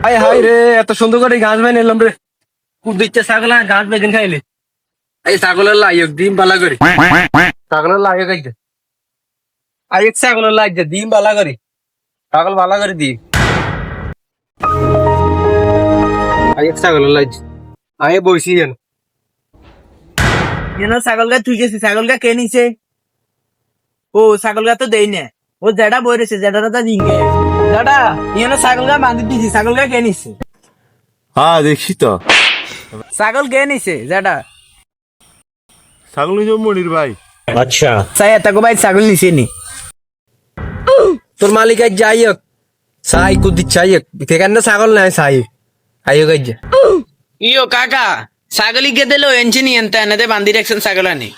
High high রে, এত সুন্দর করে ঘাস বাই নিলাম রে। খুব দিচ্ছে ছাগল ঘাস বেদিন খাইলে। এই ছাগলের লাইক ডিম বালা করি। ছাগলের লাগে খাইছে। আই এক ছাগলের লাগছে ডিম বালা করি। ছাগল বালা করে দি। আই এক ছাগলের লাগছে। আই বইছি যেন। ছাগলটা তুই গেছিস, ছাগলটা কে নিছে? ও ছাগলটা তো দেই না, ও জেডা বই রয়েছে, জেডাটা দিঙ্গে জেডা ছাগলটা বাঁধি দিছি, ছাগলটা কে নিছে? হ্যাঁ দেখছি তো। ছাগল কে নিছে জেডা? ছাগল নিজ মনির ভাই। সাই এতকো ভাই ছাগল নিছে নি? তোর মালিক আজ যাই হোক সাই কুদি চাই হোক সেখানে ছাগল নাই সাই আইও গাই যা ইয়ো কাকা, ছাগলি কে দিলো এনছি নি এনতে এনেতে বান্ধি রাখছেন ছাগল আনি।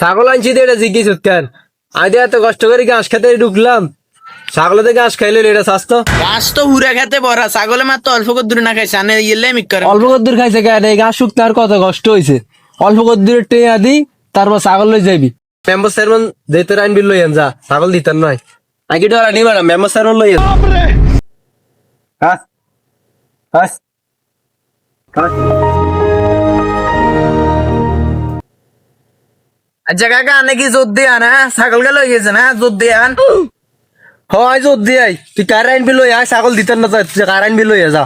ছাগল আনছি দে এটা জিজ্ঞেস কেন আজ এত কষ্ট করে ঘাস খেতে ঢুকলাম ছাগলতে ঘাস খাইলে এটা স্বাস্থ্য ঘাস তো হুরা খেতে বড়া, ছাগলে মাত্র অল্প করে দূরে না খাইছে, আনে ইয়েলে মিক করে। অল্প কদ্দুর খাইছে কেন এই ঘাস শুকতে আর কত কষ্ট হয়েছে অল্প কদ্দুর টেয়া দি তারপর ছাগল লই যাবি মেম্বার চেয়ারম্যান দিতে আইন বিল লইয়েন যা ছাগল দিতেন নয় আগে ডরা নিবা না মেম্বার চেয়ারম্যান লইয়েন হ্যাঁ হ্যাঁ আচ্ছা কাকা, আনে কি জোর দিয়ে আনা ছাগল কে লই গেছে না? জোর দিয়ে আন। হয় জোর দিয়ে তুই কার আইন বিল লই আয় ছাগল দিতেন না কার আইন বিল লইয়া যা